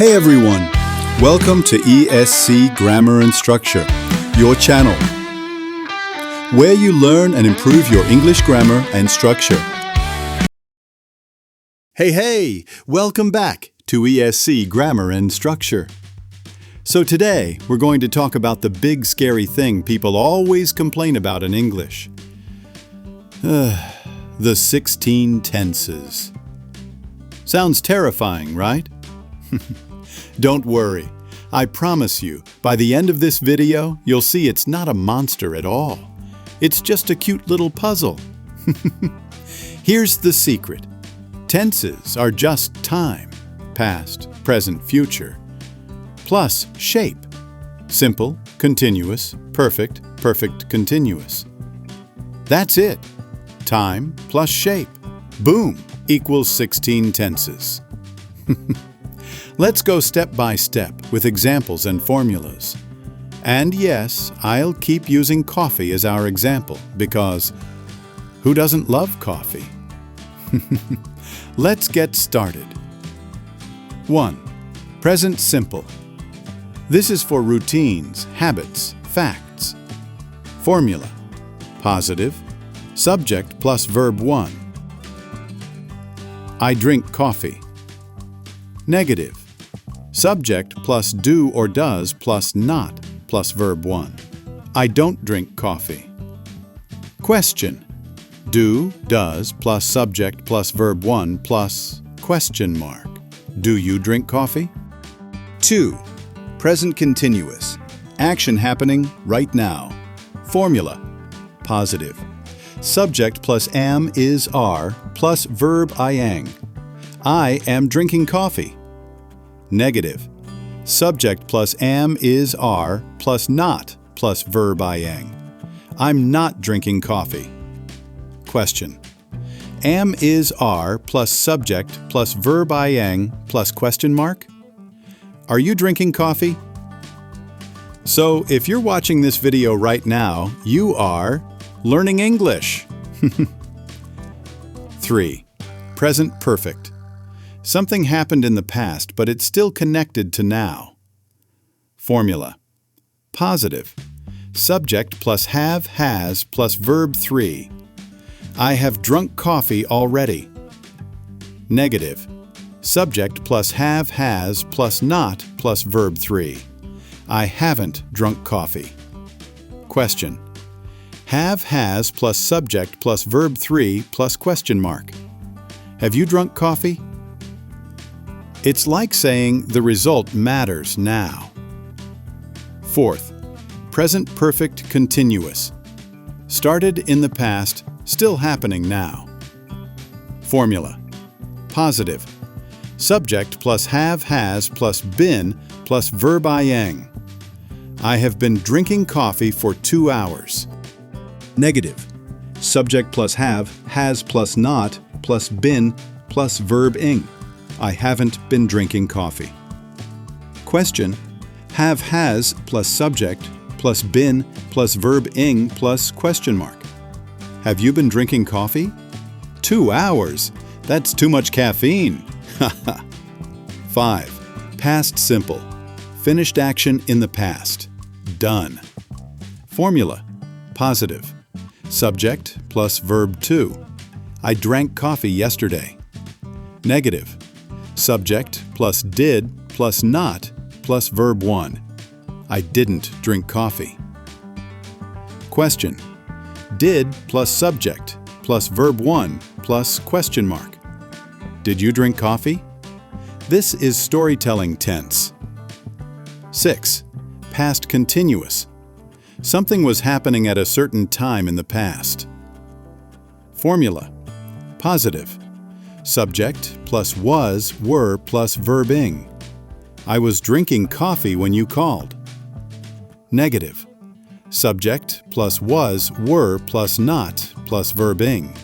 Hey everyone, welcome to ESC Grammar and Structure, your channel, where you learn and improve your English grammar and structure. Hey, welcome back to ESC Grammar and Structure. So today, we're going to talk about the big scary thing people always complain about in English. The 16 tenses. Sounds terrifying, right? Don't worry. I promise you, by the end of this video, you'll see it's not a monster at all. It's just a cute little puzzle. Here's the secret. Tenses are just time, past, present, future, plus shape. Simple, continuous, perfect, perfect, continuous. That's it. Time plus shape. Boom, equals 16 tenses. Let's go step by step with examples and formulas. And yes, I'll keep using coffee as our example because who doesn't love coffee? Let's get started. 1. Present simple. This is for routines, habits, facts. Formula. Positive. Subject plus verb 1. I drink coffee. Negative. Subject plus do or does plus not plus verb 1. I don't drink coffee. Question. Do, does plus subject plus verb 1 plus question mark. Do you drink coffee? 2. Present continuous. Action happening right now. Formula. Positive. Subject plus am, is, are plus verb ing. I am drinking coffee. Negative. Subject plus am, is, are plus not plus verb ing. I'm not drinking coffee. Question. Am, is, are plus subject plus verb ing plus question mark. Are you drinking coffee? So if you're watching this video right now, you are learning English. 3. Present perfect. Something happened in the past, but it's still connected to now. Formula. Positive. Subject plus have, has plus verb 3. I have drunk coffee already. Negative. Subject plus have, has plus not plus verb 3. I haven't drunk coffee. Question. Have, has plus subject plus verb 3 plus question mark. Have you drunk coffee? It's like saying the result matters now. 4th. Present perfect continuous. Started in the past, still happening now. Formula. Positive. Subject plus have, has plus been plus verb ing. I have been drinking coffee for 2 hours. Negative. Subject plus have, has plus not plus been plus verb ing. I haven't been drinking coffee. Question. Have, has plus subject plus been plus verb ing plus question mark. Have you been drinking coffee? 2 hours. That's too much caffeine. 5. Past simple. Finished action in the past. Done. Formula. Positive. Subject plus verb 2. I drank coffee yesterday. Negative. Subject plus did plus not plus verb 1. I didn't drink coffee. Question. Did plus subject plus verb 1 plus question mark. Did you drink coffee? This is storytelling tense. 6. Past continuous. Something was happening at a certain time in the past. Formula. Positive. Subject plus was, were plus verb ing. I was drinking coffee when you called. Negative. Subject plus was, were plus not plus verb ing.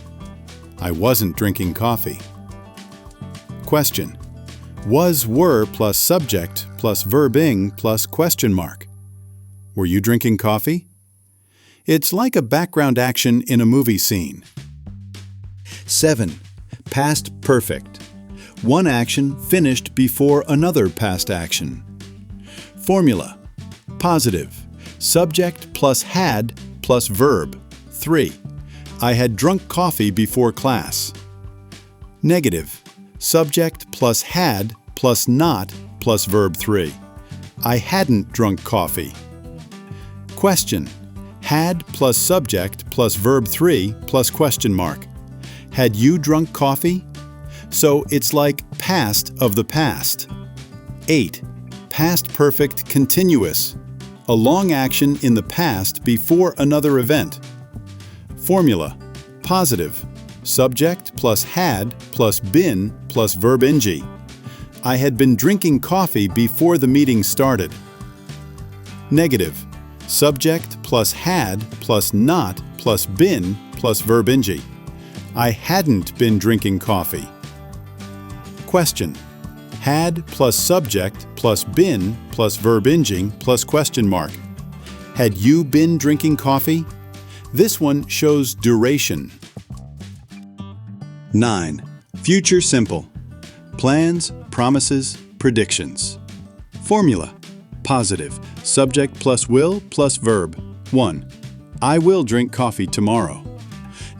I wasn't drinking coffee. Question. Was, were plus subject plus verb ing plus question mark. Were you drinking coffee? It's like a background action in a movie scene. 7. Past perfect. One action finished before another past action. Formula: positive, subject plus had plus verb. 3. I had drunk coffee before class. Negative, subject plus had plus not plus verb 3. I hadn't drunk coffee. Question: had plus subject plus verb 3 plus question mark. Had you drunk coffee? So it's like past of the past. 8. Past perfect continuous. A long action in the past before another event. Formula: positive, subject plus had plus been plus verb ing. I had been drinking coffee before the meeting started. Negative, subject plus had plus not plus been plus verb ing. I hadn't been drinking coffee. Question: had plus subject plus been plus verb ing plus question mark. Had you been drinking coffee? This one shows duration. 9. Future simple. Plans, promises, predictions. Formula: positive, subject plus will plus verb. 1. I will drink coffee tomorrow.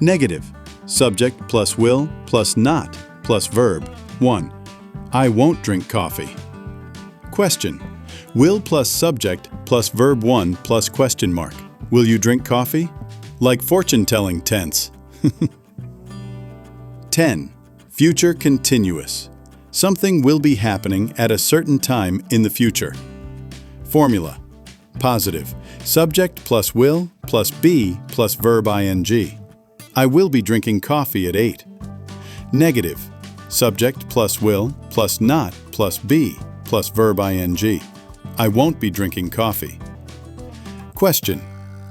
Negative, subject plus will plus not plus verb. 1. I won't drink coffee. Question: will plus subject plus verb 1 plus question mark. Will you drink coffee? Like fortune-telling tense. 10. Future continuous. Something will be happening at a certain time in the future. Formula: positive, subject plus will plus be plus verb ing. I will be drinking coffee at 8. Negative, subject plus will plus not plus be plus verb ing. I won't be drinking coffee. Question: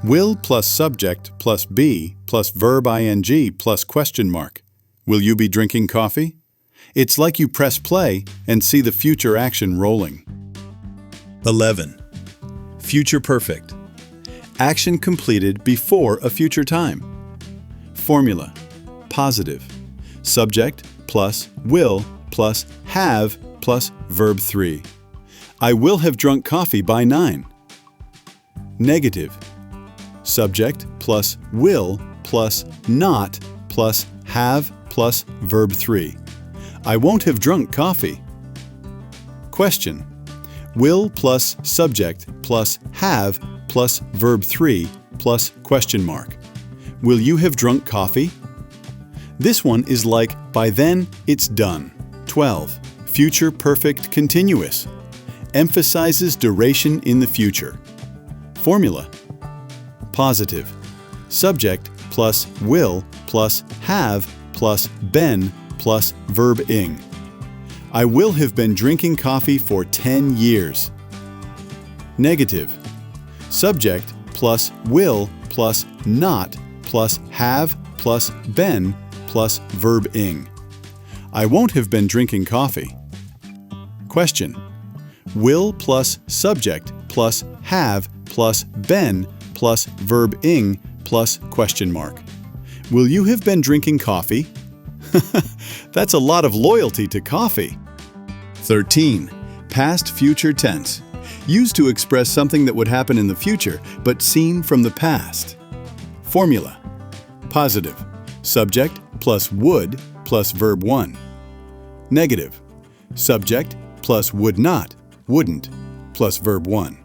will plus subject plus be plus verb ing plus question mark. Will you be drinking coffee? It's like you press play and see the future action rolling. 11. Future perfect. Action completed before a future time. Formula: positive, subject plus will plus have plus verb 3. I will have drunk coffee by 9. Negative, subject plus will plus not plus have plus verb 3. I won't have drunk coffee. Question: will plus subject plus have plus verb 3 plus question mark. Will you have drunk coffee? This one is like by then it's done. 12. Future perfect continuous. Emphasizes duration in the future. Formula: positive, subject plus will plus have plus been plus verb ing. I will have been drinking coffee for 10 years. Negative, subject plus will plus not plus have plus been plus verb ing. I won't have been drinking coffee. Question: will plus subject plus have plus been plus verb ing plus question mark. Will you have been drinking coffee? That's a lot of loyalty to coffee. 13. Past future tense. Used to express something that would happen in the future, but seen from the past. Formula: positive, subject plus would plus verb 1. Negative, subject plus would not, wouldn't, plus verb 1.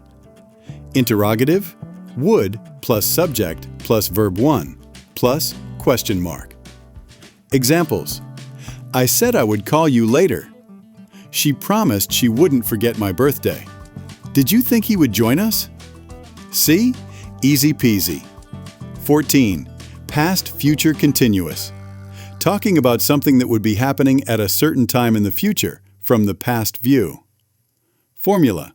Interrogative: would plus subject plus verb 1 plus question mark. Examples: I said I would call you later. She promised she wouldn't forget my birthday. Did you think he would join us? See? Easy peasy. 14. Past future continuous. Talking about something that would be happening at a certain time in the future from the past view. Formula: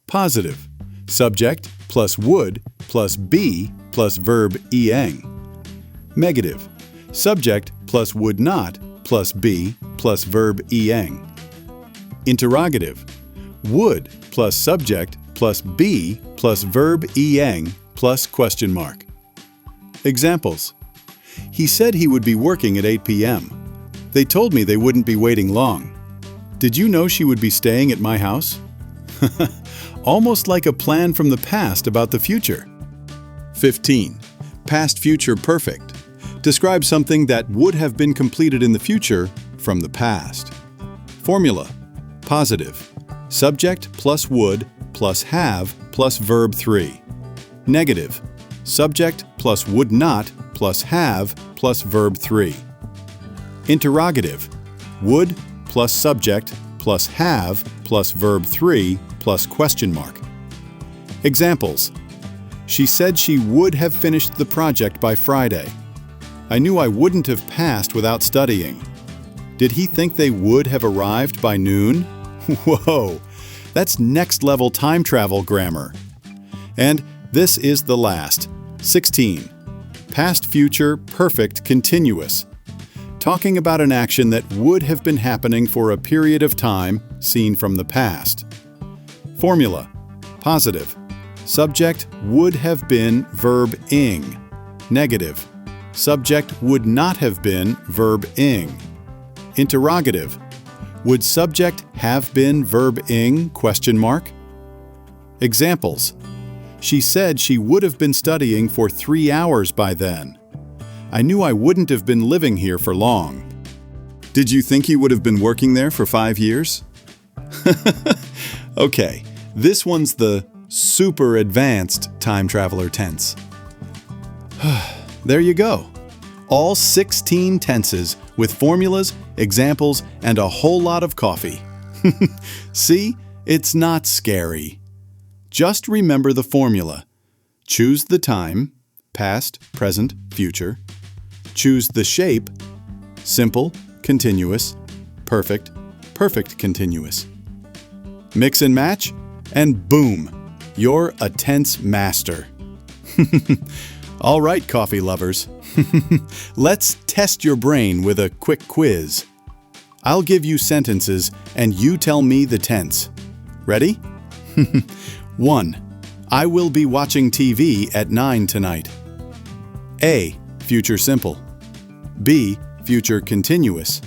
positive, subject plus would plus be plus verb ing. Negative, subject plus would not plus be plus verb ing. Interrogative: would plus subject plus be plus verb ing plus question mark. Examples: he said he would be working at 8 p.m. They told me they wouldn't be waiting long. Did you know she would be staying at my house? Almost like a plan from the past about the future. 15. Past future perfect. Describe something that would have been completed in the future from the past. Formula. Positive. Subject plus would plus have plus verb 3. Negative. Subject plus would not plus have plus verb 3. Interrogative. Would plus subject plus have plus verb 3 plus question mark. Examples. She said she would have finished the project by Friday. I knew I wouldn't have passed without studying. Did he think they would have arrived by noon? Whoa, that's next-level time travel grammar. And this is the last. 16. Past future perfect continuous. Talking about an action that would have been happening for a period of time seen from the past. Formula. Positive. Subject would have been verb ing. Negative. Subject would not have been verb ing. Interrogative. Would subject have been verb ing? Question mark. Examples. She said she would have been studying for 3 hours by then. I knew I wouldn't have been living here for long. Did you think he would have been working there for 5 years? Okay, this one's the super advanced time traveler tense. There you go. All 16 tenses with formulas, examples, and a whole lot of coffee. See, it's not scary. Just remember the formula. Choose the time, past, present, future. Choose the shape, simple, continuous, perfect, perfect continuous. Mix and match, and boom, you're a tense master. All right, coffee lovers. Let's test your brain with a quick quiz. I'll give you sentences and you tell me the tense. Ready? 1. I will be watching TV at 9 tonight. A. Future simple. B. Future continuous.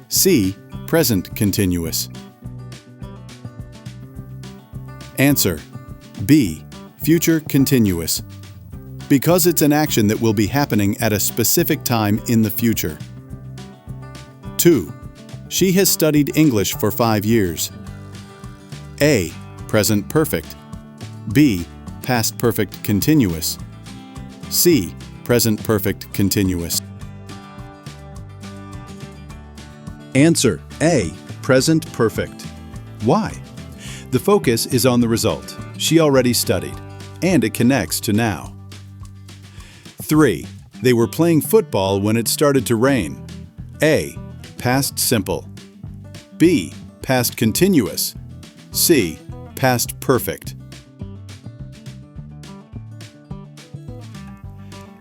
C. Present continuous. Answer. B. Future continuous. Because it's an action that will be happening at a specific time in the future. 2. She has studied English for 5 years. A. Present perfect. B. Past perfect continuous. C. Present perfect continuous. Answer A. Present perfect. Why? The focus is on the result. She already studied, and it connects to now. 3. They were playing football when it started to rain. A. Past simple. B. Past continuous. C. Past perfect.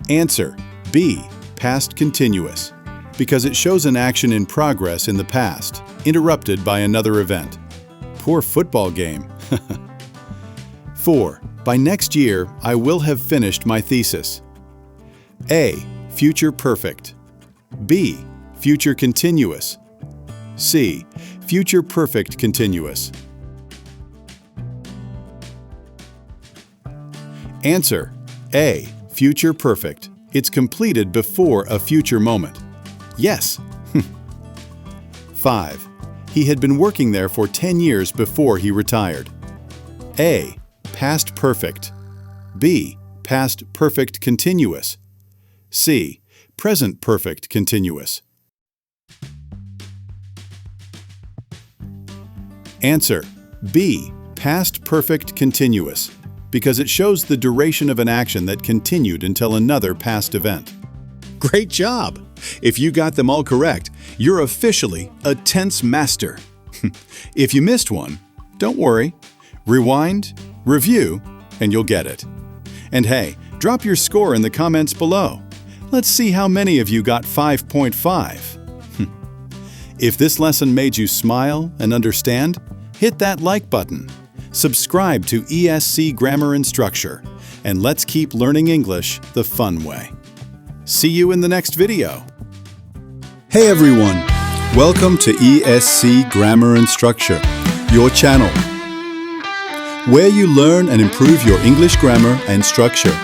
Answer B. Past continuous, because it shows an action in progress in the past, interrupted by another event. Poor football game. 4. By next year, I will have finished my thesis. A. Future perfect. B. Future continuous. C. Future perfect continuous. Answer A. Future perfect. It's completed before a future moment. Yes. 5. He had been working there for 10 years before he retired. A. Past perfect. B. Past perfect continuous. C. Present perfect continuous. Answer B. Past perfect continuous, because it shows the duration of an action that continued until another past event. Great job! If you got them all correct, you're officially a tense master. If you missed one, don't worry. Rewind, review, and you'll get it. And hey, drop your score in the comments below. Let's see how many of you got 5.5. If this lesson made you smile and understand, hit that like button. Subscribe to ESC Grammar and Structure, and let's keep learning English the fun way. See you in the next video. Hey everyone! Welcome to ESC Grammar and Structure, your channel, where you learn and improve your English grammar and structure.